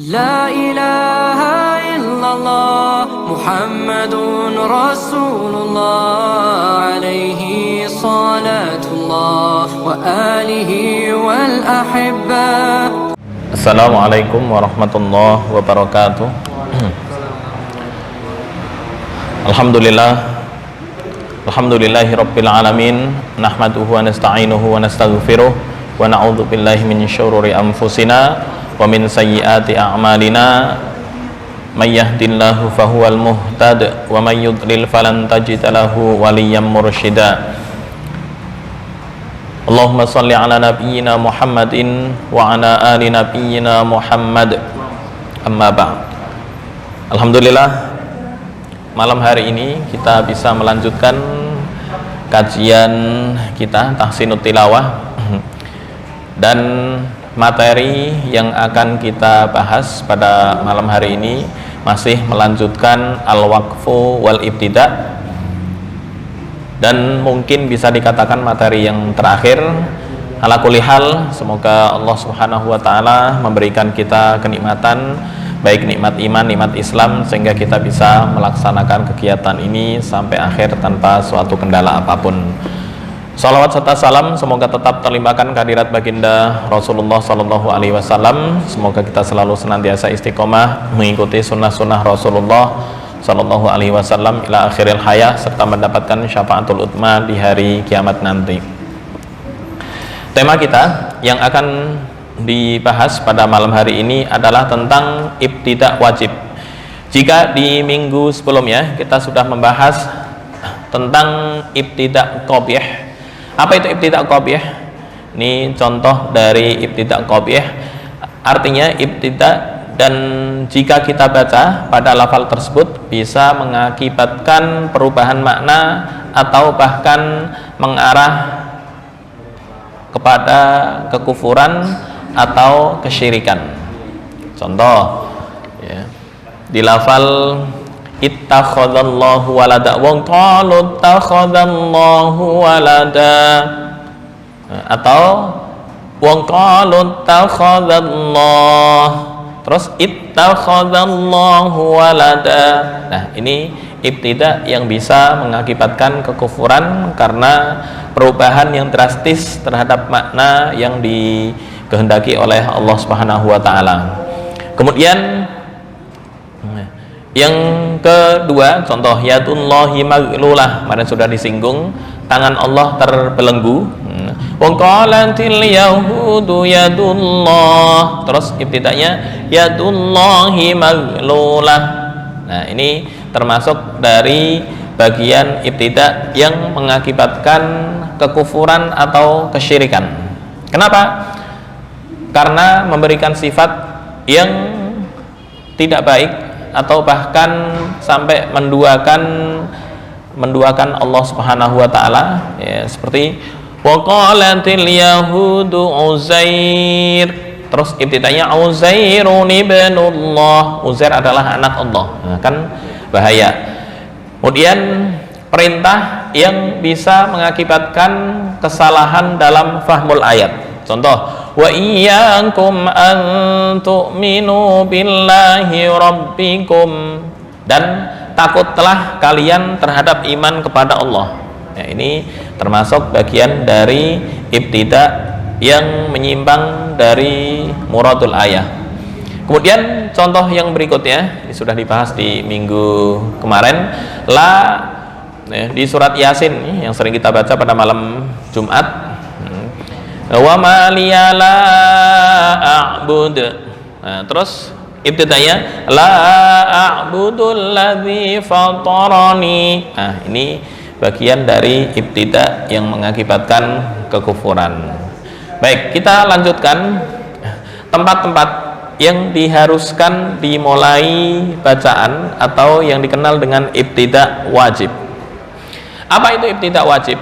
لا إله إلا الله محمد رسول الله عليه صلاة الله وآله والأحبة. Assalamualaikum warahmatullahi wabarakatuh. Alhamdulillahi rabbil alamin, nahmaduhu wa nasta'inuhu wa nastaghfiruh wa na'udzu billahi min syururi anfusina wa min sayyiati a'malina. May yahdihillahu fahuwal muhtad wa may yudlil falan tajida lahu waliyyan mursyida. Allahumma salli ala nabiyyina Muhammadin wa ala ali nabiyyina Muhammad. Amma ba'd. Alhamdulillah, malam hari ini kita bisa melanjutkan kajian kita Tahsinut Tilawah, dan materi yang akan kita bahas pada malam hari ini masih melanjutkan al-waqfu wal ibtida, dan mungkin bisa dikatakan materi yang terakhir. Ala kulli hal, semoga Allah Subhanahu wa taala memberikan kita kenikmatan, baik nikmat iman, nikmat Islam, sehingga kita bisa melaksanakan kegiatan ini sampai akhir tanpa suatu kendala apapun. Salawat serta salam semoga tetap terlimpahkan kehadirat baginda Rasulullah Sallallahu Alaihi Wasallam. Semoga kita selalu senantiasa istiqomah mengikuti sunnah-sunnah Rasulullah Sallallahu Alaihi Wasallam ila akhiril hayah, serta mendapatkan syafaatul utma di hari kiamat nanti. Tema kita yang akan dibahas pada malam hari ini adalah tentang ibtida wajib. Jika di minggu sebelumnya kita sudah membahas tentang ibtida qabih. Apa itu ibtida qabih? Ini contoh dari ibtida qabih. Artinya ibtida, dan jika kita baca pada lafal tersebut bisa mengakibatkan perubahan makna atau bahkan mengarah kepada kekufuran atau kesyirikan. Contoh ya, di lafal ittakhadallahu walada, wong qalu ittakhadallahu walada, atau wong qalu ittakhadallah, terus ittakhadallahu walada. Nah, ini ibtida yang bisa mengakibatkan kekufuran karena perubahan yang drastis terhadap makna yang dikehendaki oleh Allah Subhanahu wa taala. Kemudian yang kedua, contoh yadullahi maglulah, kemarin sudah disinggung, tangan Allah terbelenggu. Wa qalatil yahudu yadullah, terus ibtidanya yadullahi maglulah. Nah, ini termasuk dari bagian ibtida yang mengakibatkan kekufuran atau kesyirikan. Kenapa? Karena memberikan sifat yang tidak baik atau bahkan sampai menduakan Allah Subhanahu wa taala, ya, seperti wa qalatil yahudu Uzair, terus ibtidanya Uzairun ibnullah, Uzair adalah anak Allah. Nah, kan bahaya. Kemudian perintah yang bisa mengakibatkan kesalahan dalam fahmul ayat. Contoh, wa iyyakum an tu'minu billahi rabbikum, dan takutlah kalian terhadap iman kepada Allah. Ya, ini termasuk bagian dari ibtida yang menyimpang dari muradul ayah. Kemudian contoh yang berikutnya, ini sudah dibahas di minggu kemarin, ya, di surat Yasin yang sering kita baca pada malam Jumat. Wa ma liya la a'bud. Nah, terus ibtidanya la a'budul ladzi fatarani. Nah, ini bagian dari ibtida yang mengakibatkan kekufuran. Baik, kita lanjutkan tempat-tempat yang diharuskan dimulai bacaan atau yang dikenal dengan ibtida wajib. Apa itu ibtida wajib?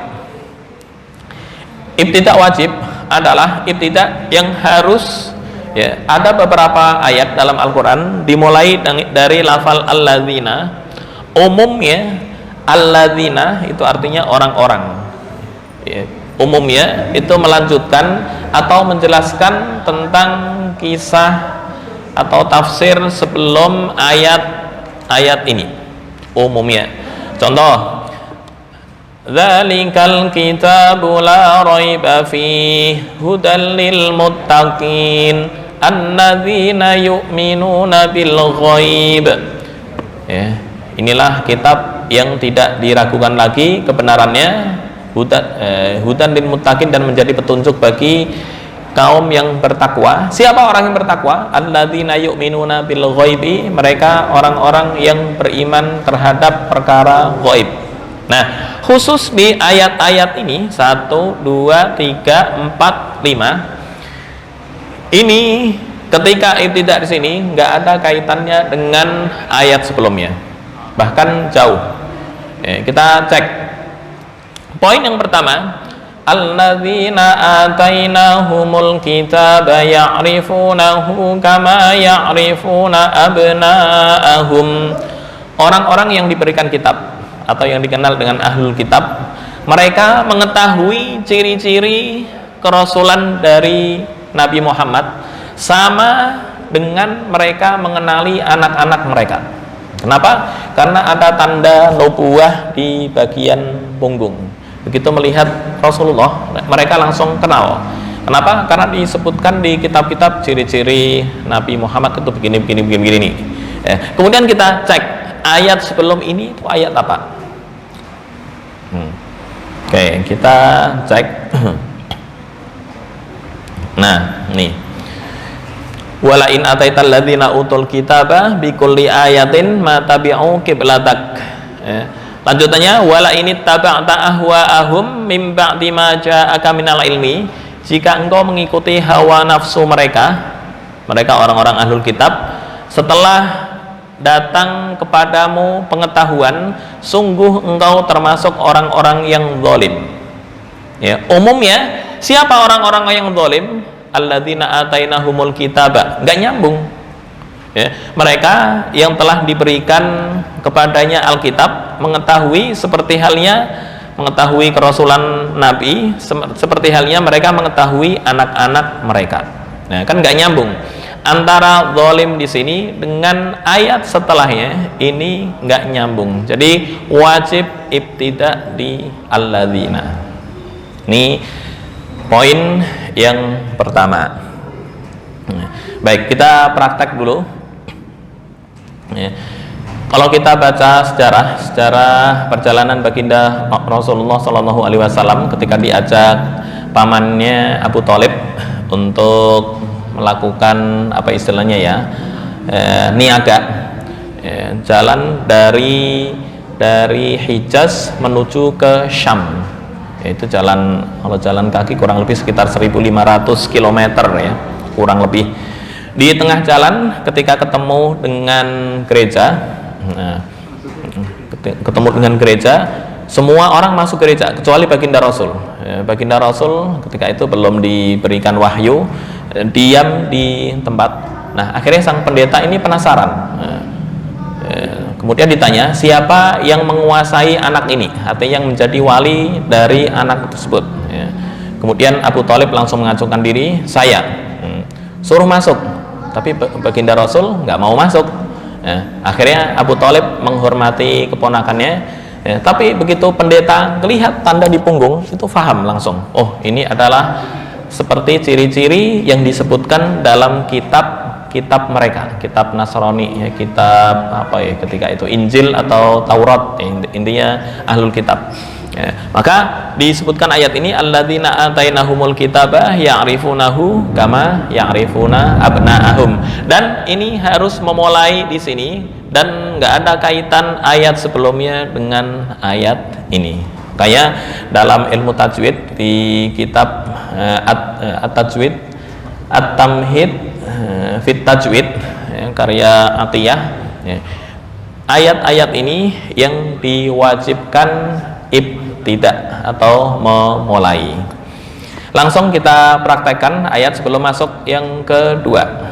Ibtida wajib adalah ibtida yang harus, ya, ada beberapa ayat dalam Al-Quran dimulai dari lafal alladzina. Umumnya alladzina itu artinya orang-orang, ya. Umumnya itu melanjutkan atau menjelaskan tentang kisah atau tafsir sebelum ayat ini umumnya. Contoh, dzalikal kitabu la raiba fihi hudal lil muttaqin alladzina yu'minuna bil ghaib. Ya, inilah kitab yang tidak diragukan lagi kebenarannya, hudan lil muttaqin, dan menjadi petunjuk bagi kaum yang bertakwa. Siapa orang yang bertakwa? Alladzina yu'minuna bil ghaibi, mereka orang-orang yang beriman terhadap perkara ghaib. Nah, khusus di ayat-ayat ini 1, 2, 3, 4, 5 ini, ketika ibtidah di sini nggak ada kaitannya dengan ayat sebelumnya, bahkan jauh. Kita cek poin yang pertama, alladzina atainahumul kitaba ya'rifunahu kama ya'rifuna abna'ahum. Orang-orang yang diberikan kitab atau yang dikenal dengan ahlul kitab, mereka mengetahui ciri-ciri kerasulan dari Nabi Muhammad sama dengan mereka mengenali anak-anak mereka. Kenapa? Karena ada tanda nubuwah di bagian punggung. Begitu melihat Rasulullah, mereka langsung kenal. Kenapa? Karena disebutkan di kitab-kitab ciri-ciri Nabi Muhammad itu begini. Kemudian kita cek ayat sebelum ini itu ayat apa? Oke, kita cek. Nah, nih. Wala in ataital ladzina utul kitaba bikulli ayatin ma tabi'u qiblatak. Lanjutannya, wala ini taba'ta ahwa'ahum mim ba'di ma ja'aka minal ilmi, jika engkau mengikuti hawa nafsu mereka orang-orang ahlul kitab, setelah datang kepadamu pengetahuan, sungguh engkau termasuk orang-orang yang zalim. Ya, umumnya siapa orang-orang yang zalim? Alladzina atainahumul kitaba. Enggak nyambung. Ya, mereka yang telah diberikan kepadanya Alkitab, mengetahui seperti halnya mengetahui kerasulan Nabi, seperti halnya mereka mengetahui anak-anak mereka. Nah, kan nggak nyambung antara zalim di sini dengan ayat setelahnya, ini nggak nyambung. Jadi wajib ibtida di alladzina. Ini poin yang pertama. Baik, kita praktek dulu. Ya. Kalau kita baca sejarah perjalanan baginda Rasulullah Shallallahu Alaihi Wasallam ketika diajak pamannya Abu Thalib untuk melakukan apa istilahnya ya, niaga, jalan dari Hijaz menuju ke Syam, yaitu kalau jalan kaki kurang lebih sekitar 1.500 km ya, kurang lebih. Di tengah jalan ketika ketemu dengan gereja, semua orang masuk gereja kecuali baginda Rasul. Baginda Rasul ketika itu belum diberikan wahyu, diam di tempat. Nah, akhirnya sang pendeta ini penasaran. Kemudian ditanya, siapa yang menguasai anak ini, artinya yang menjadi wali dari anak tersebut. Kemudian Abu Thalib langsung mengajukan diri, saya. Suruh masuk. Tapi baginda Rasul nggak mau masuk. Akhirnya Abu Thalib menghormati keponakannya. Tapi begitu pendeta melihat tanda di punggung, itu faham langsung. Oh, ini adalah seperti ciri-ciri yang disebutkan dalam kitab mereka, kitab Nasrani, ya, kitab apa ya ketika itu, Injil atau Taurat, intinya ahlul kitab. Ya, maka disebutkan ayat ini, alladzina atainahumul kitaba ya'rifunahu kama ya'rifuna abna'ahum. Dan ini harus memulai di sini dan nggak ada kaitan ayat sebelumnya dengan ayat ini. Kayak dalam ilmu tajwid di kitab at-tajwid at-tamhid fit tajwid, karya Atiyah, ya, ayat-ayat ini yang diwajibkan ibtidah atau memulai. Langsung kita praktekkan ayat sebelum masuk yang kedua.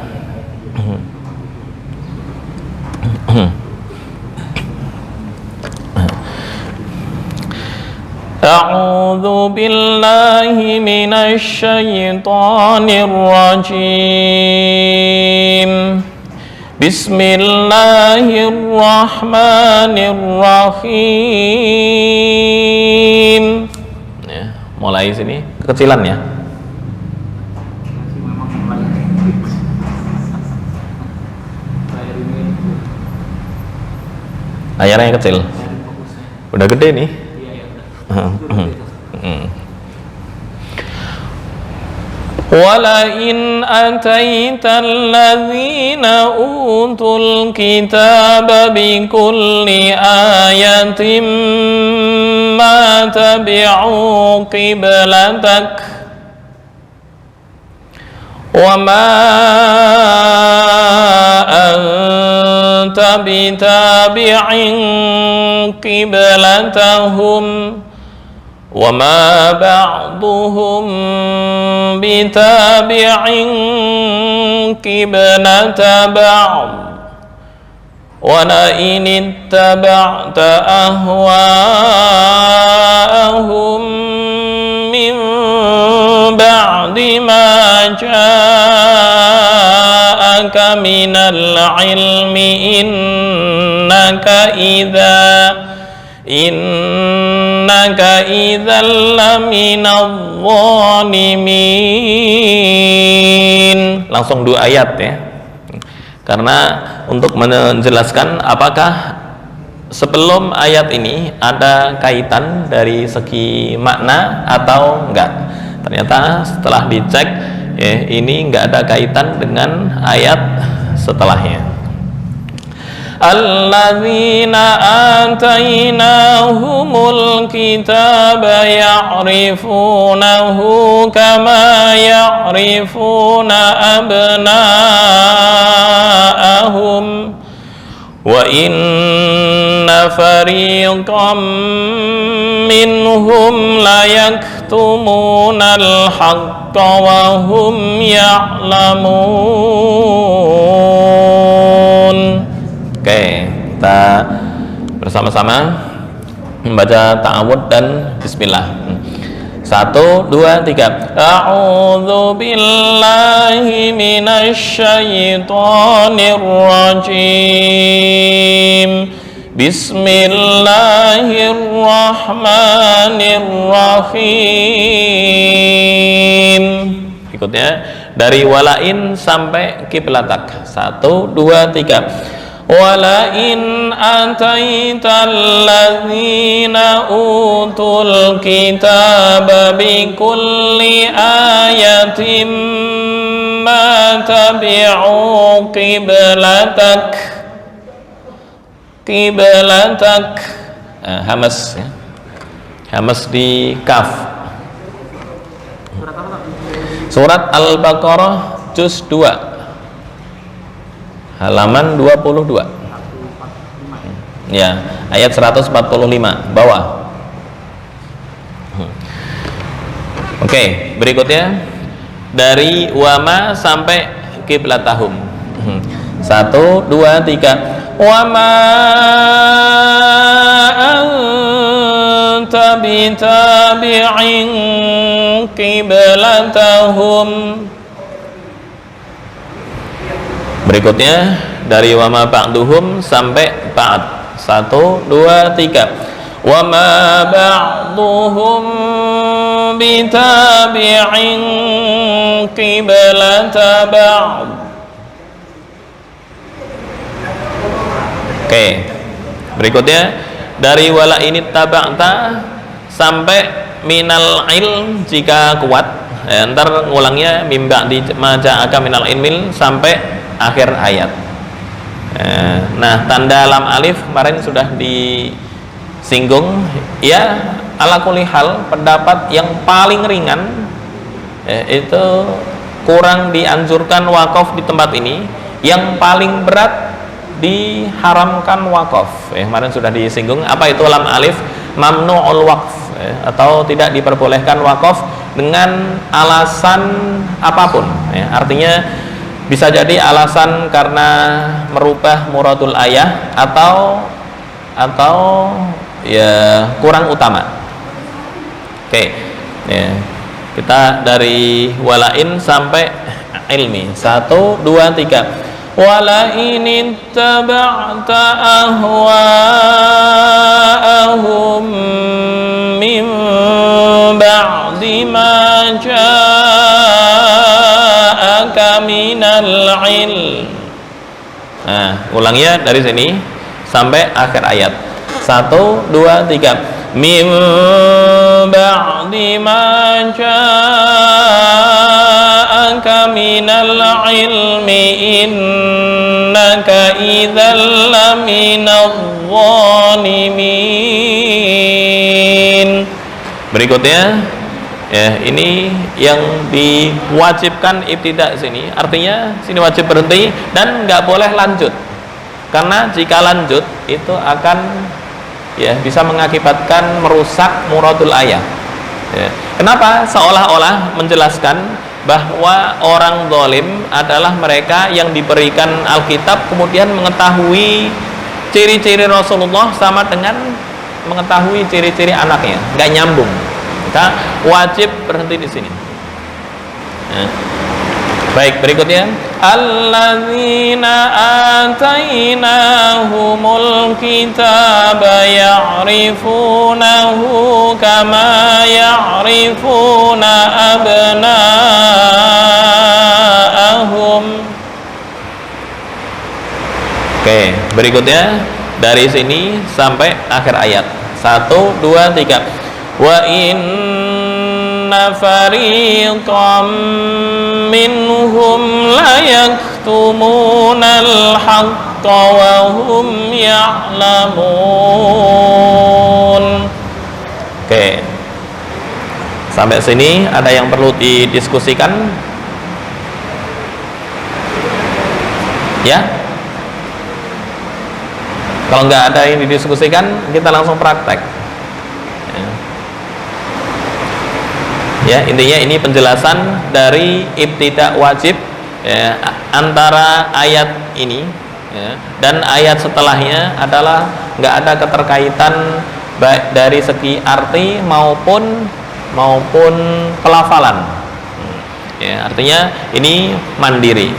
A'udzu billahi minasy syaithanir rajim. Bismillahirrahmanirrahim. Ya, mulai sini kekecilan ya. Layarnya kecil. Udah gede nih. Walain ataital ladzina utul kitaba bikulli ayatin ma tabi'u qiblatak wa ma anta bitabi'in qiblatahum wa ma ba'duhum bitabi'in qiblata ba'd wa la in ittaba'ta ahwa'ahum min ba'di ma ja'aka minal ilmi innaka idzal laminadh dhalimin. Langsung 2 ayat ya. Karena untuk menjelaskan apakah sebelum ayat ini ada kaitan dari segi makna atau enggak. Ternyata setelah dicek ya, ini enggak ada kaitan dengan ayat setelahnya. Alladzina atainahumul kitaba ya'rifunahu kama ya'rifuna abna'ahum wa inna fariqam minhum la yaktumunal haqqa wa hum ya'lamun. Oke, kita bersama-sama membaca ta'awudz dan bismillah. 1, 2, 3. A'udzu billahi minasy syaithanir rajim. Bismillahirrahmanirrahim. Ikutnya dari walain sampai kiblatak. 1, 2, 3. Walain ataital ladzina utul kitaba bikulli ayatin ma tabi'u qiblatak. Hamas ya. Hamas di kaf. Surat Al-Baqarah juz 2 halaman 22 ya, ayat 145 bawah. Oke, berikutnya dari wama sampai qiblatahum. 1, 2, 3. Wama anta bitabi'in qiblatahum. Berikutnya dari wama ba'duhum sampai ba'd. 1, 2, 3. Wama ba'duhum bitabi'in qiblata ba'd. Oke. Berikutnya dari wala ini taba'ta sampai minal ilm jika kuat. Ntar ngulangnya mimba di maja'aka minal ilmil sampai akhir ayat. Nah, tanda lam alif kemarin sudah disinggung ya. Ala kulli hal, pendapat yang paling ringan itu kurang dianjurkan wakaf di tempat ini. Yang paling berat diharamkan wakaf. Kemarin sudah disinggung apa itu lam alif, mamnu'ul waqf atau tidak diperbolehkan wakaf dengan alasan apapun. Artinya bisa jadi alasan karena merubah muradul ayah atau ya kurang utama. Oke, ya, kita dari walain sampai ilmi. 1, 2, 3. ولئن اتبعت أهواءهم من بعد ما جاءك من العلم. Nah, ulang ya dari sini sampai akhir ayat. 1, 2, 3. Min ba'di ma ja'aka minal ilmi innaka idzal laminadh dhalimin. Berikutnya ya, ini yang diwajibkan ibtidak sini, artinya sini wajib berhenti dan nggak boleh lanjut, karena jika lanjut itu akan ya bisa mengakibatkan merusak muradul ayat ya. Kenapa? Seolah-olah menjelaskan bahwa orang zalim adalah mereka yang diberikan Alkitab kemudian mengetahui ciri-ciri Rasulullah sama dengan mengetahui ciri-ciri anaknya, nggak nyambung. Maka wajib berhenti di sini ya. Baik, berikutnya alladzina atainahumul kitaba ya'rifunahu kama ya'rifuna abna'ahum. Oke, berikutnya dari sini sampai akhir ayat. 1, 2, 3. Wa inna fariqam minhum la yaktumunal haqqa wa hum ya'lamun. Oke, sampai sini ada yang perlu didiskusikan ya? Kalau nggak ada yang didiskusikan, kita langsung praktek ya. Intinya ini penjelasan dari ibtidak wajib ya, antara ayat ini ya, dan ayat setelahnya adalah nggak ada keterkaitan baik dari segi arti maupun pelafalan ya, artinya ini mandiri.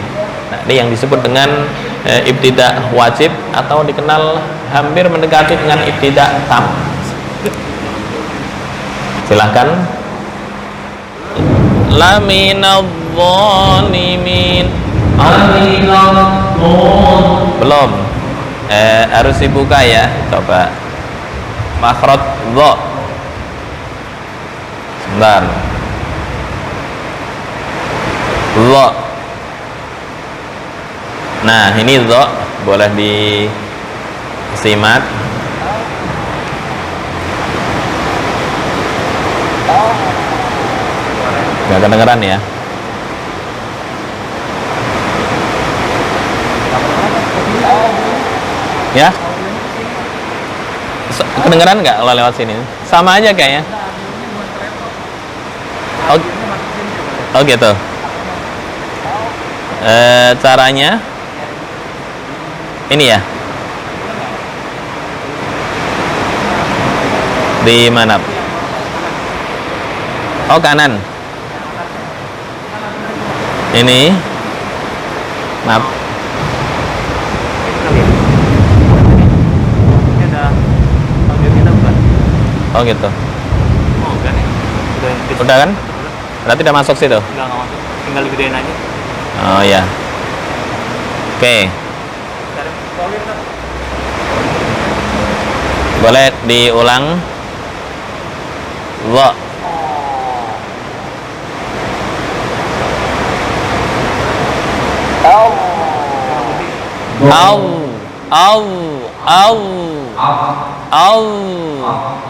Nah, ini yang disebut dengan ibtidak wajib atau dikenal hampir mendekati dengan ibtidak tam. Silahkan. Laminadh-dhalimin. Belum. Harus dibuka ya. Coba. Makhraj dha. Sebentar. Dha. Nah, ini dha boleh disimak. Gak kedengeran ya? Ya? Kedengeran nggak kalau lewat sini? Sama aja kayaknya. Oh gitu. Caranya ini ya? Di mana? Oh, kanan. Ini maaf. Oh gitu. Udah kan? Berarti udah masuk situ? Enggak masuk. Tinggal gedein aja. Oh ya. Oke. Boleh diulang. Dha.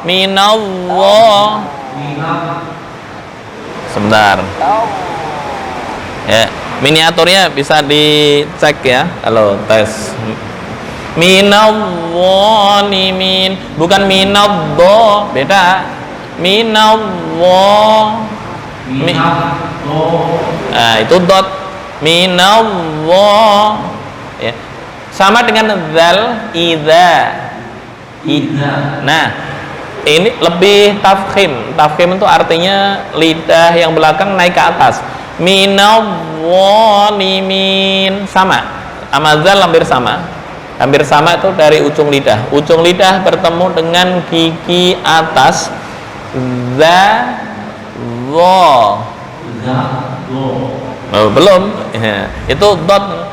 Minallah. Sebentar ya, miniaturnya bisa dicek ya. Halo, tes. Minadh-dhalimin, bukan minadh-dha, beda. Minallah. Nah, itu dot. Minallah ya. Sama dengan dzal, idza. Nah, ini lebih tafkhim. Tafkhim itu artinya lidah yang belakang naik ke atas. Minadh-dhalimin, sama Amazal hampir sama itu dari ujung lidah bertemu dengan gigi atas za wo. Oh, belum ya. Itu dot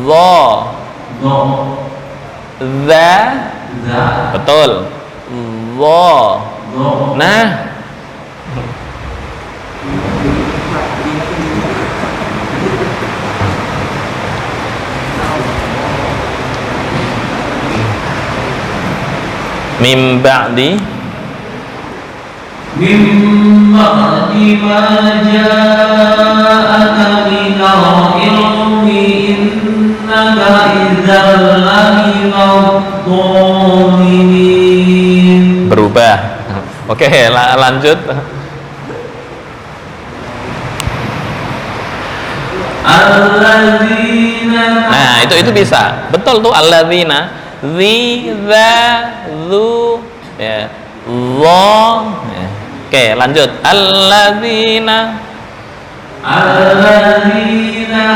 wo za betul wo. Nah mim ba'di ma ja'aka minal ilmi innaka idzal laminadh dhalimin. Berubah. Oke, lanjut. Nah, itu bisa. Betul tuh alladzina, zi, za, zu, ya. Wa. Ya. Oke, lanjut. Alladzina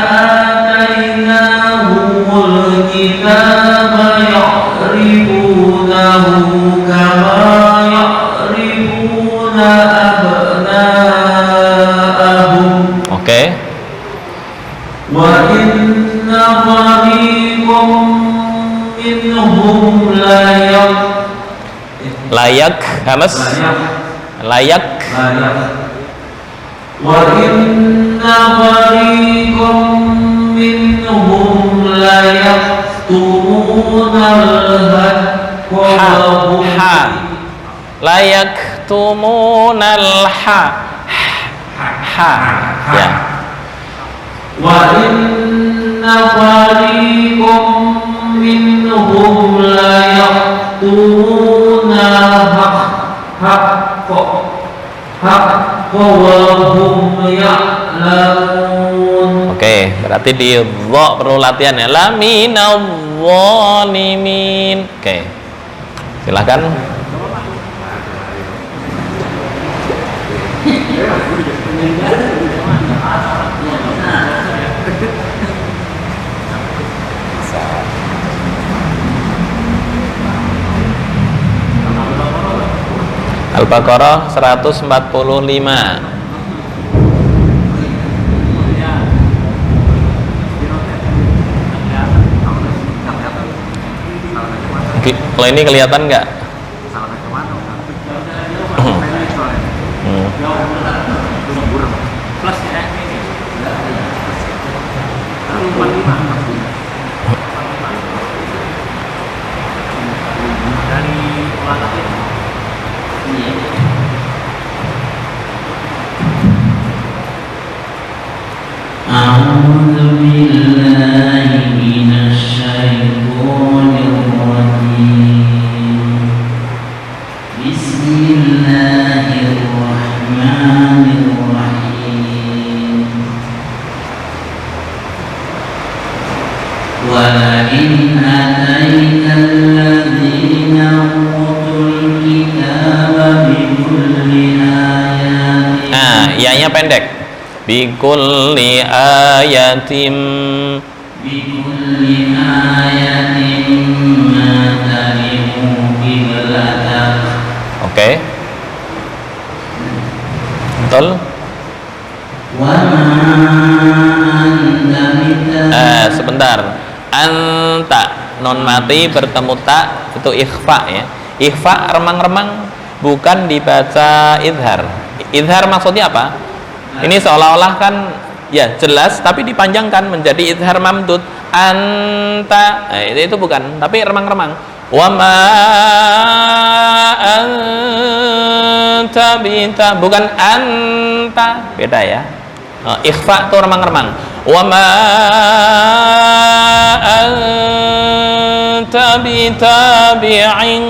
atainahumul kitaba ya'rifunahu kama ya'rifuna abna'ahum. Oke. Wa inna fariqam minhum layak hamas layak wa inna fariqam minhum la yaktumunal haqqa layak tumunal ya. Wa inna fariqam minhum la yaktumuna haqqa wa hum ya'lamun. Oke, berarti di dha perlu latihan ya. La minadh-dhalimin. Oke. Silakan. Al-Baqarah 145. Kalau ini kelihatan nggak? A'udzu billahi minasy syaithanir rajim. Bismillahirrahmanirrahim. Wa in ataital ladzina utul kitaba bi kulli ayatin. Nah, iyanya pendek. Bikulli ayatim Bikulli ayatin ma tabi'u qiblatak. Oke. Betul. Wa ma anta Sebentar. Anta non mati bertemu tak itu ikhfa ya. Ikhfa remang-remang bukan dibaca idhar. Idhar maksudnya apa? Ini seolah-olah kan ya jelas tapi dipanjangkan menjadi idhar mamdud. Anta, nah, itu bukan, tapi remang-remang. Wa ma anta bita, bukan anta, beda ya. Ikhfa itu remang-remang. Wa ma anta bitabi'in.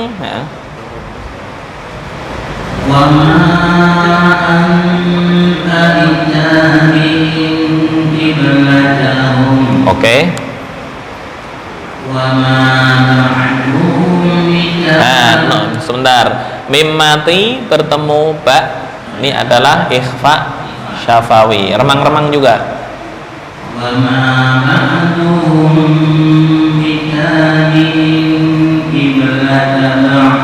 Wa ma anta bitabi'in qiblatahum. Oke. Wa ma na'budu Nah, sebentar. Mim mati bertemu ba. Ini adalah ikhfa syafawi, remang-remang juga. وما بعضهم بتابع قبلة بعض.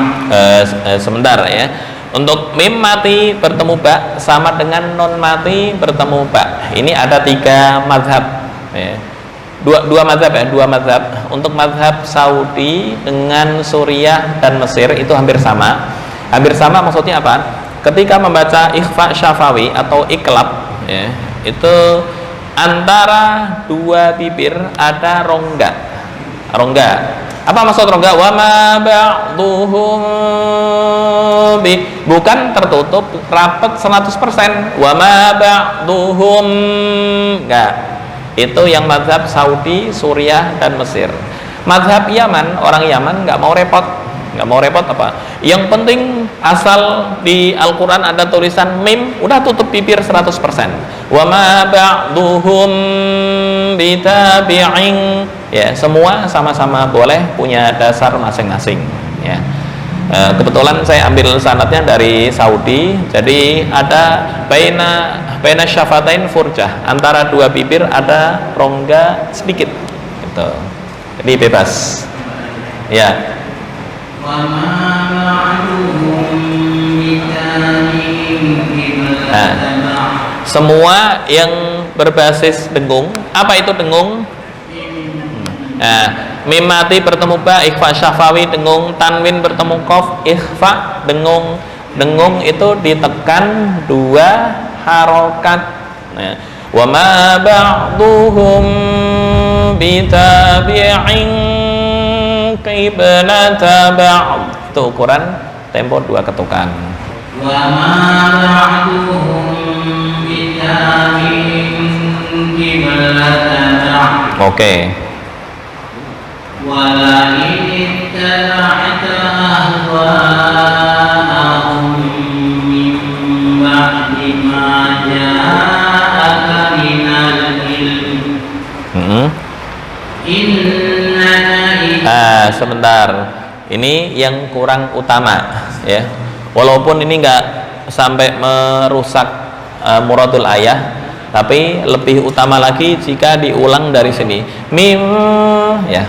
Sebentar ya. Untuk mim mati bertemu ba sama dengan non mati bertemu ba. Ini ada 3 mazhab ya. Dua mazhab ya, 2 mazhab. Untuk mazhab Saudi dengan Suriah dan Mesir itu hampir sama. Hampir sama maksudnya apa? Ketika membaca ikhfa syafawi atau iklab ya, itu antara 2 bibir ada rongga. Rongga. Apa maksud rongga? Wa ma ba'duhum bi, bukan tertutup rapat 100%. Wa ma ba'duhum, enggak. Itu yang mazhab Saudi, Suriah dan Mesir. Mazhab Yaman, orang Yaman enggak mau repot. Enggak mau repot apa? Yang penting asal di Al-Qur'an ada tulisan mim, udah tutup bibir 100%. Wa ma ba'duhum bitabi'in. Ya, semua sama-sama boleh punya dasar masing-masing ya. Kebetulan saya ambil sanadnya dari Saudi, jadi ada baina syafatain furjah, antara 2 bibir ada rongga sedikit gitu. Jadi bebas ya. Nah, semua yang berbasis dengung. Apa itu dengung? Nah, mim mati bertemu ba ikhfa syafawi dengung, tanwin bertemu qaf ikhfa dengung. Dengung itu ditekan 2 harokat. Nah, wa ma ba'duhum bitabi'in qiblata ba'd. Itu ukuran tempo 2 ketukan. Wa ma ba'duhum bitabi'in qiblata ba'd. Oke. Walain ittaba'ta ahwa'ahum min ba'di ma ja'aka minal ilm. Sebentar. Ini yang kurang utama ya. Walaupun ini enggak sampai merusak muradul ayah, tapi lebih utama lagi jika diulang dari sini. Mim ya.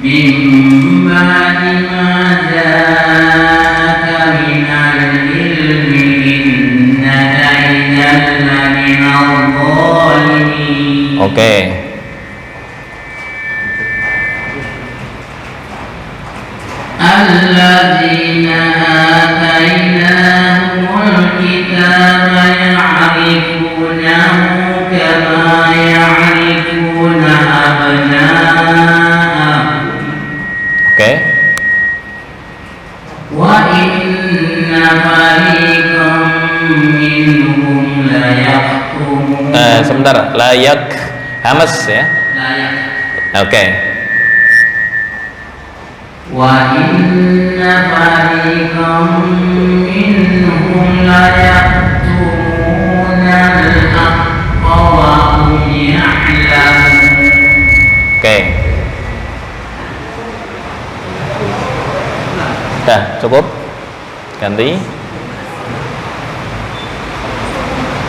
Mim ba'di ma ja'aka minal ilmi innaka idzal laminadh dhalimin. Oke. Alladzina atainahumul kitaba ya'rifunahu kama ya'rifuna abna'ahum. Oke. Wa inna fariqam minhum la yaqtumun. Sebentar, layak hamas ya. Layak. Oke. Wa inna fariqam minhum la yaktumuna al-haqqa wa hum ya'lamun. Oke. Dah, cukup. Ganti.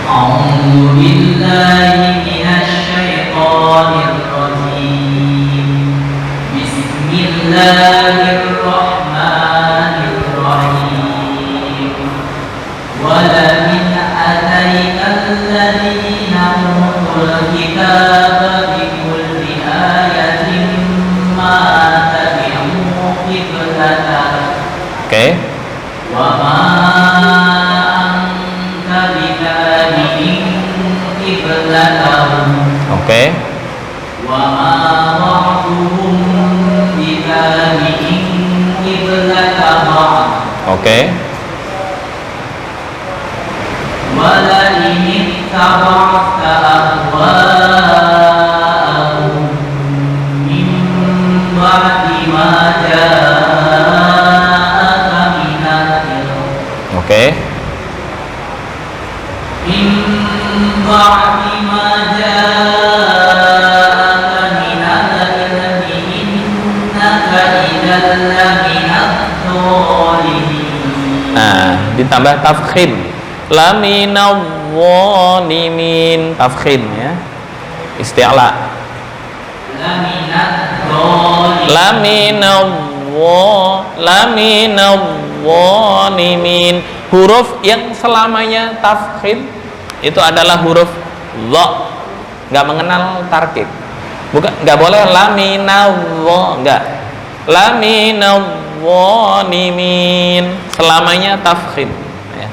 A'udzu billahi minasy syaithanir rajim. Bismillahirrahmanirrahim. Walakin atainal ladzina utul kitaba bikulli ayatin ma tabi'u qiblataka. Oke. Wa ma anta bitabi'in qiblatahum. Oke. Wa ma ba'duhum bitabi'in qiblata ba'd. Oke. Wa la in ittaba'ta ahwa'ahum min ba'di ma ja'aka minal ilm. Oke. Min ba'di ma ja'aka minal ilmi innaka idzal laminadh dhalimin. Nah, ditambah tafkhim. Laminadh dhalimin, tafkhim ya. isti'la. Laminadh-dhalimin. Huruf yang selamanya tafkhim itu adalah huruf dha, nggak mengenal tarkib. Bukan, nggak boleh laminadh, nggak. Laminadh-dhalimin selamanya tafkhim ya.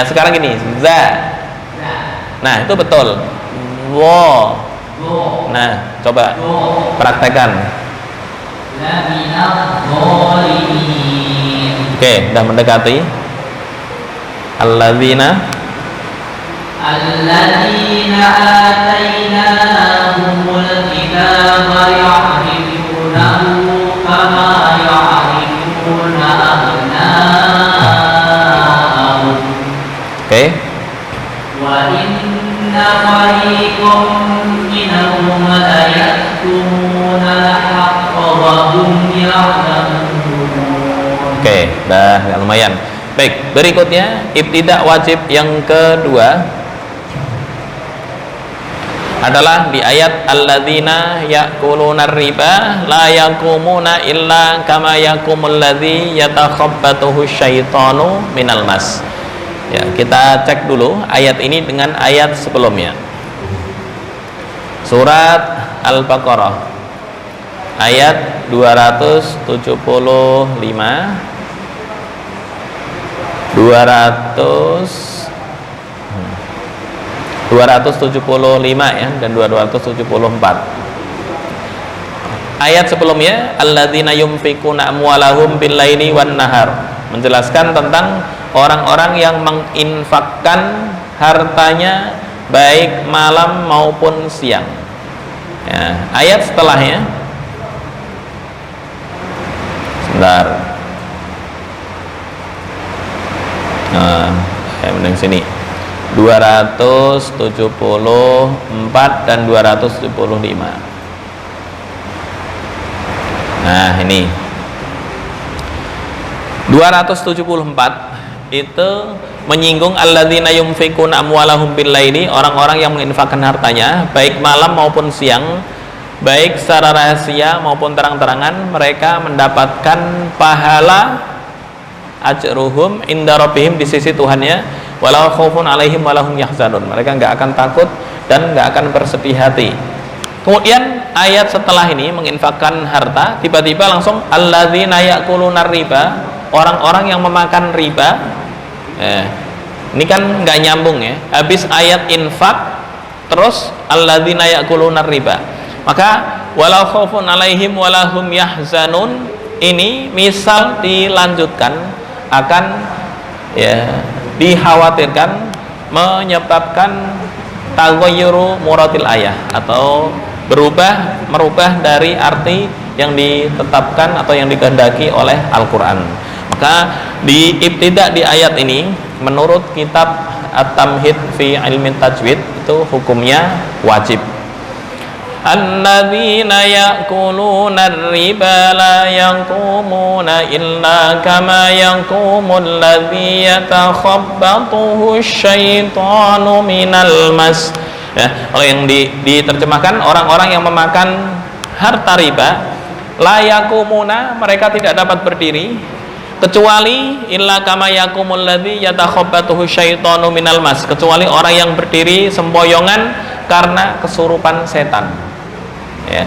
Sekarang gini, za. Nah, itu betul. Nah, coba praktekkan. Oke, udah mendekati. Alladzina atainahumul kitaba ya'rifunahu kama ya'rifuna abna'ahum. Oke. Wa inna fariqam minhum la yaktumuna al-haqqa wa hum ya'lamun. Oke, dah lumayan. Baik, berikutnya ibtidak wajib yang kedua adalah di ayat alladzina ya'kuluna riba la yaqumuna illa kama yaqumul ladzi yatakhabbathu syaitanu minal mas. Ya, kita cek dulu ayat ini dengan ayat sebelumnya. Surat Al-Baqarah ayat 275 275 ya dan 274. Ayat sebelumnya alladzina yunfikuna amwalahum bil-laili wan nahar menjelaskan tentang orang-orang yang menginfakkan hartanya baik malam maupun siang. Ya, ayat setelahnya sebentar. Nah, mending sini 274 dan 275. Nah, ini 274 itu menyinggung alladzina yunfikuna amwalahum bil-laili, orang-orang yang menginfakkan hartanya baik malam maupun siang, baik secara rahasia maupun terang-terangan, mereka mendapatkan pahala ajruhum inda rabbihim, di sisi Tuhannya, walau khaufun alaihim walahum yahzanun, mereka nggak akan takut dan nggak akan bersedih hati. Kemudian ayat setelah ini menginfakkan harta, tiba-tiba langsung alladzina ya'kuluna riba, orang-orang yang memakan riba. Ini kan nggak nyambung ya, habis ayat infak terus alladzina ya'kuluna riba, maka walau khaufun alaihim walahum yahzanun ini misal dilanjutkan akan ya dikhawatirkan menyebabkan taghayyuru muratil ayah, atau merubah dari arti yang ditetapkan atau yang dikehendaki oleh Al-Qur'an. Maka di ibtidak di ayat ini menurut kitab At-Tamhid fi Ilmi Tajwid itu hukumnya wajib. Alladzina ya'kuluna riba la yaqumuna illa kama yaqumul ladzi yatakhabbathu syaitanu minal mas. Ya, kalau yang diterjemahkan orang-orang yang memakan harta riba, la yaqumuna, mereka tidak dapat berdiri kecuali illa kama yaqumul ladzi yatakhabbathu syaitanu minal mas, kecuali orang yang berdiri sempoyongan karena kesurupan setan. Ya,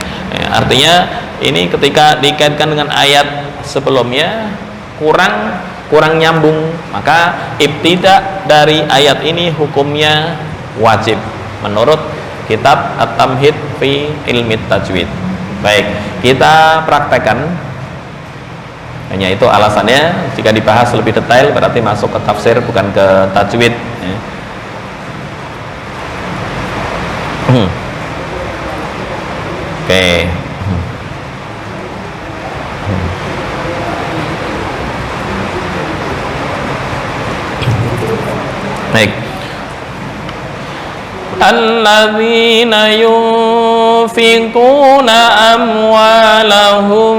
artinya ini ketika dikaitkan dengan ayat sebelumnya kurang nyambung, maka ibtidak dari ayat ini hukumnya wajib menurut kitab At-Tamhid fi Ilmi Tajwid. Baik, kita praktekkan. Hanya itu alasannya, jika dibahas lebih detail berarti masuk ke tafsir bukan ke tajwid ya. Oke. Baik. Alladzina ينفقون أموالهم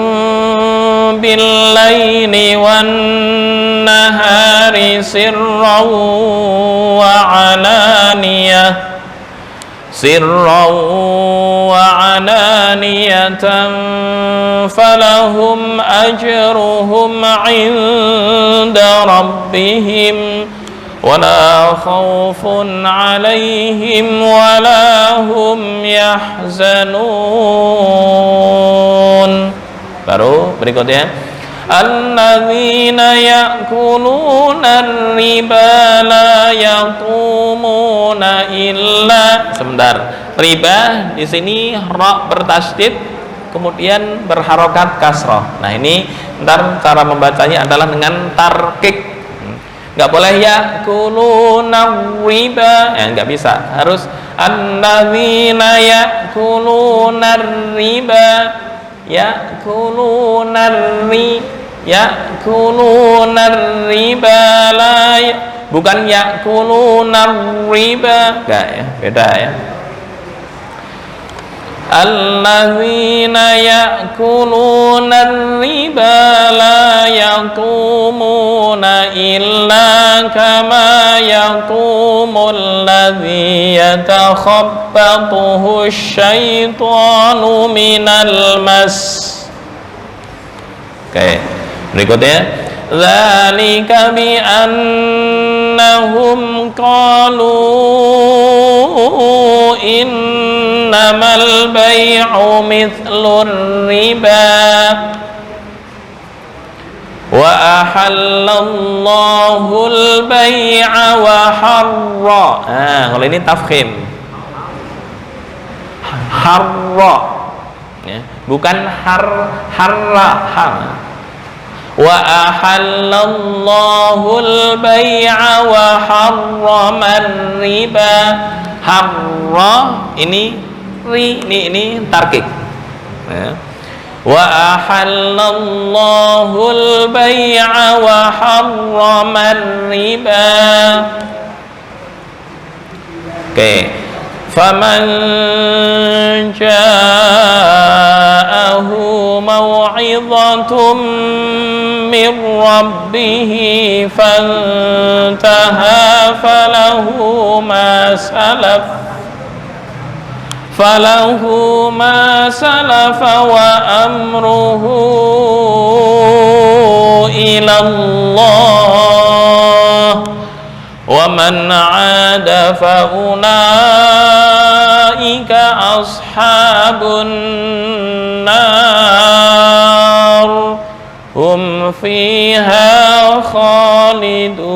بالليل والنهار سرا وعلانية فلهم أجرهم عند ربهم ولا خوف عليهم ولا هم يحزنون. Baru berikutnya, alladzina ya'kuluna riba la yaqumuna illa. Sebentar, riba di sini ra bertasydid kemudian berharokat kasrah. Nah ini ntar cara membacanya adalah dengan tarkik. Nggak boleh ya'kuluna riba, nggak bisa, harus alladzina ya'kuluna riba, ya'kuluna riba la, bukan ya'kuluna riba, enggak ya, beda ya. Alladzina ya'kuluna riba la yaqumuna illa kama yaqumul ladzi yatakhabbathu asyaitanu minal mas. Oke, berikutnya, dzalika bi annahum qalu innamal bai'u mithlur riba wa ahallallahu al-bai'a wa harra. Kalau ini tafkhim, harra ya, bukan harra. Wa ahallallahu al-bai'a wa harraman riba. Harra ini ini tarkik ya. Wa ahallallahu al-bai'a wa harraman riba. Oke, faman ja'ahu maw'idhatum min rabbih fantaha falahu ma salafa wa amruhu ila Allah wa man 'ada fa ulaika ashabun nar hum fiha khalidun.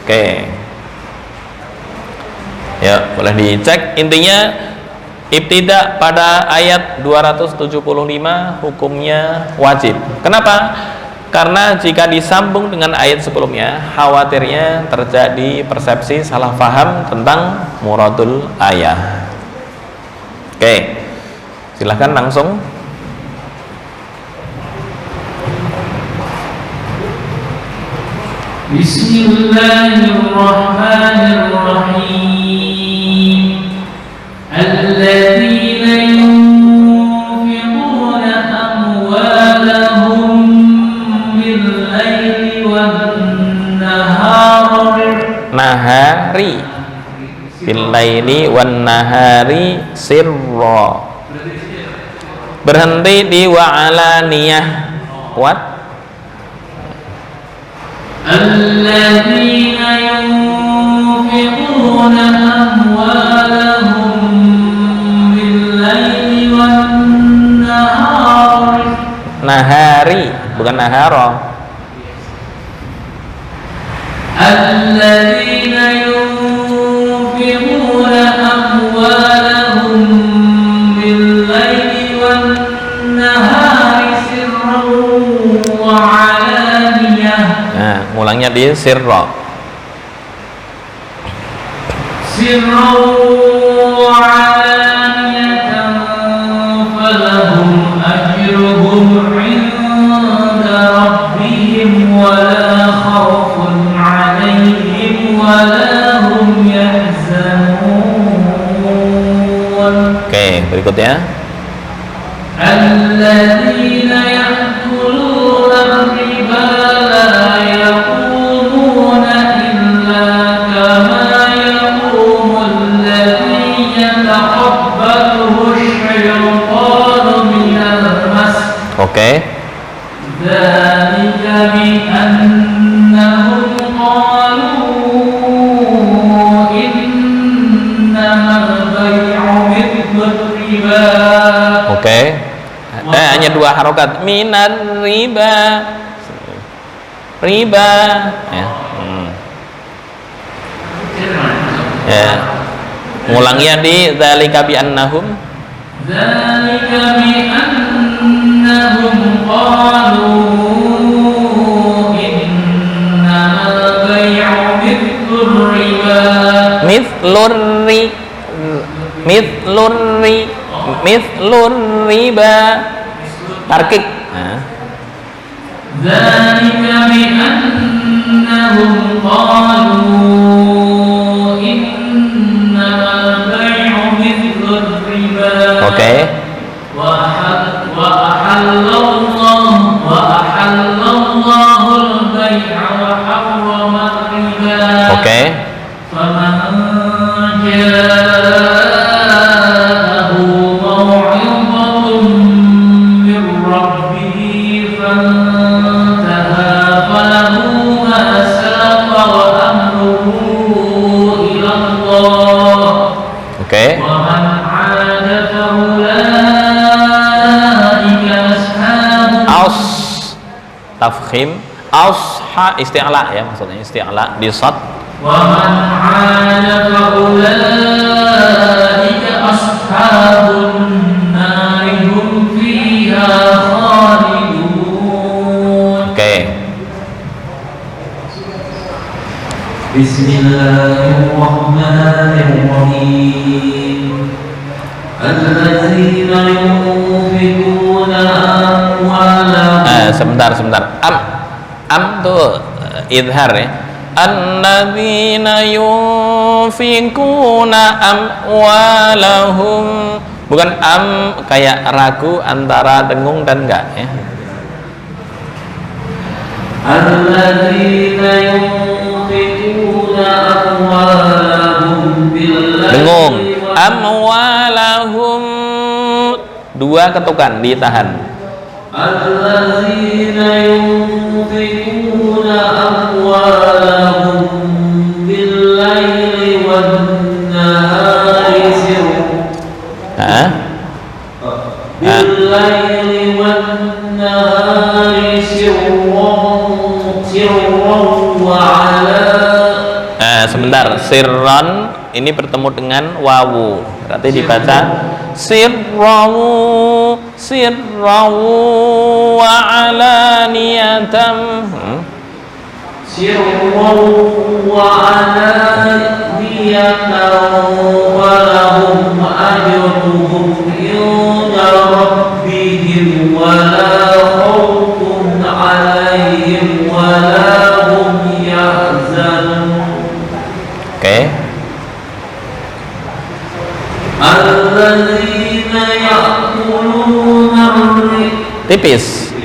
Oke. Ya, boleh dicek. Intinya ibtida pada ayat 275 hukumnya wajib. Kenapa? Karena jika disambung dengan ayat sebelumnya, khawatirnya terjadi persepsi salah paham tentang muradul ayat. Oke, silahkan langsung. Bismillahirrahmanirrahim. Alladzina yunfiquna amwalahum bil-laili wan-nahari bil-laili wan-nahari sirra. Berhenti di wa'alaniyah. Kuat. Alladzina yunfiquna amwalahum bil-laili wan-nahari. Nahari, bukan nahara. Alladzina yunfiquna amwalahum bil-laili wan-nahari sirran wa 'alaniyah. Nah, ngulangnya di sirra. Sirran wa 'alaniyatan falahum ajruhum 'inda rabbihim wa la khawfun 'alayhim wa la hum yahzanun. Berikutnya. الذين يأكلون الربا لا يقومون إلا كما يقوم الذي يتخبطه الشيطان من المس. Oke. ذلك بأنهم قالوا إنما البيع مثل الربا. Oke. Hanya 2 harokat. Minar riba. Riba. Ya. Ya. Ngulangnya di dzalika bi annahum. Dzalika bi annahum qalu innamal bay'u mithlur riba. Mithlur riba. Tarkik. Dzalika bi annahum qalu innamal bay'u mithlur riba. Oke. Wa ahallallahu al-bay'a wa harrama ar-riba. Oke. Faman ja'ahu maw'izatun min rabbih fantaha falahu ma salafa wa amruhu ila Allah. Oke. Wa man 'ada fa ulaika ashabun Aus tafkhim ausha isti'la ya, maksudnya isti'la di sad. wa man 'ada fa ulaika ashabun nar hum fiha khalidun. Oke. Bismillahirrahmanirrahim. Alladzina yunfikuna amwalahum. Sebentar. Am tuh idhar ya. Alladzina yunfikuna amwalahum. Bukan am kayak ragu antara dengung dan enggak ya. Alladzina yunfikuna amwalahum bil-laili Dengung. Amwalahum 2 ketukan ditahan. Alladzina yunfikuna amwalahum bil-laili wan-nahari sirran bil-laili wan-nahari sirran wa 'ala. Sebentar, sirron ini bertemu dengan wawu, berarti dibaca sirrawu wa alaniyatan. Sirran wa 'alaniyatan wa lahum ajruhum inda rabbihim wa la khawfun 'alaihim wa la hum yahzanun. Oke. Alladzina ya'kuluna Tipis.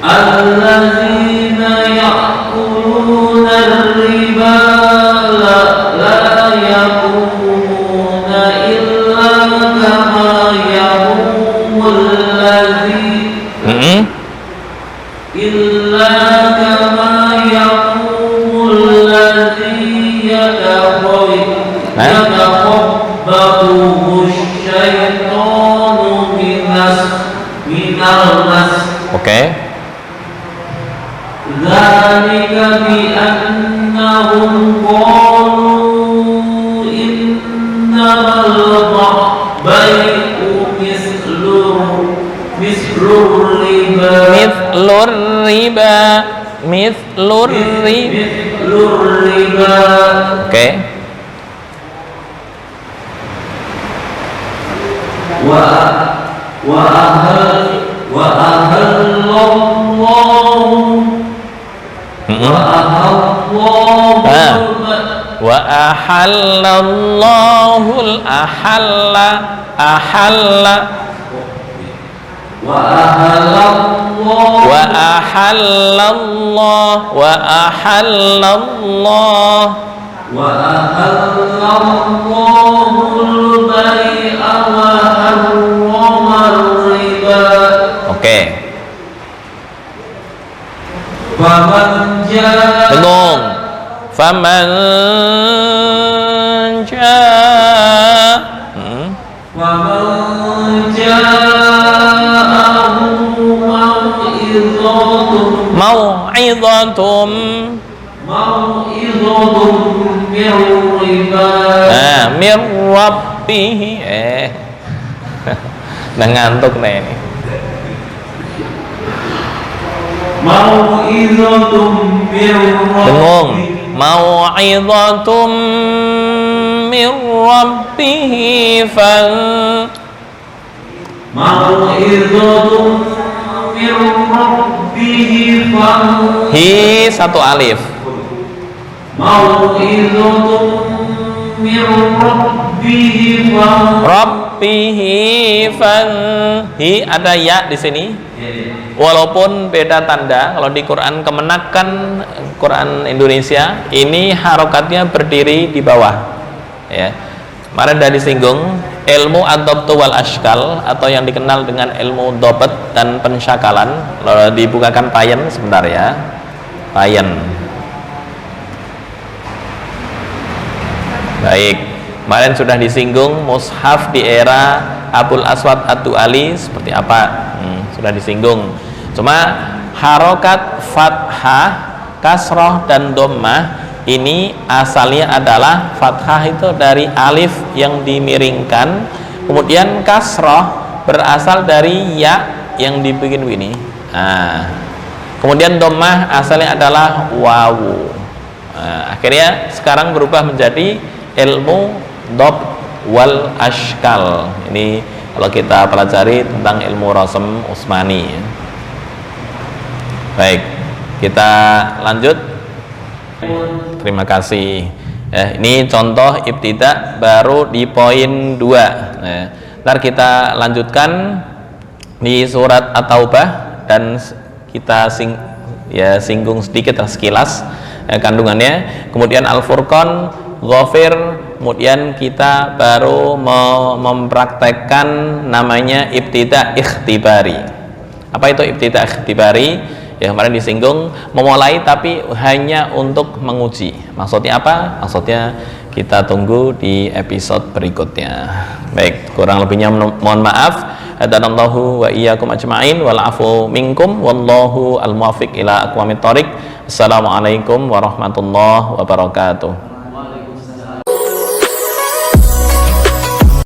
Alladzina ya'kuluna riba la yaqumuna illa kama yaqumul ladzi illa kama yaqumul ladzi yatakhabbathu asy-syaitanu minal mas. Oke. Dzalika bi annahum qalu innamal bai'u mislur riba. Mithlur riba. Oke. Wa ahallallahu ahalla wa ahallallah wa ahallallah wa ahallallah wa ahallallahu al-bai'a wa harrama al-riba. Oke. Faman jaa Dengung. Faman jaa Faman ja'ahu mau'idhatum min riba mir rabbih nah ngantuk nih ini. Mau'idhatum min Dengung. rabbih Mau'idhatum mir rabbih Mau'idhatum min rabbih hi satu alif. Mau'idhatum min rabbih Rabbihi hi ada ya di sini. Walaupun beda tanda, kalau di Quran Kemenakan, Quran Indonesia ini harokatnya berdiri di bawah. Ya, kemarin sudah disinggung ilmu ad-dhabtu wal ashkal atau yang dikenal dengan ilmu dhabt dan pensyakalan. Lalu dibukakan payen sebentar ya, payen. Baik, kemarin sudah disinggung mushaf di era Abul Aswad Ad-Du'ali seperti apa, sudah disinggung. Cuma harokat fathah, kasroh dan dhammah ini asalnya adalah fathah itu dari alif yang dimiringkan, kemudian kasroh berasal dari ya yang dibikin begini. Nah, kemudian dhammah asalnya adalah wawu. Nah, akhirnya sekarang berubah menjadi ilmu dhabt wal ashkal. Ini kalau kita pelajari tentang ilmu Rasm Utsmani. Baik, kita lanjut. Terima kasih. Ini contoh ibtida baru di poin 2. Ntar kita lanjutkan di surat At-Taubah dan kita singgung sedikit sekilas kandungannya. Kemudian Al-Furqan, Ghafir, kemudian kita baru mempraktekkan namanya ibtida ikhtibari. Apa itu ibtida ikhtibari? Ya kemarin disinggung, memulai tapi hanya untuk menguji. Maksudnya apa? Maksudnya kita tunggu di episode berikutnya. Baik, kurang lebihnya mohon maaf. Hadanallahu wa iyyakum ajma'in wal afu minkum wallahu al-muwaffiq ila aqwamit thoriq. Assalamualaikum warahmatullahi wabarakatuh.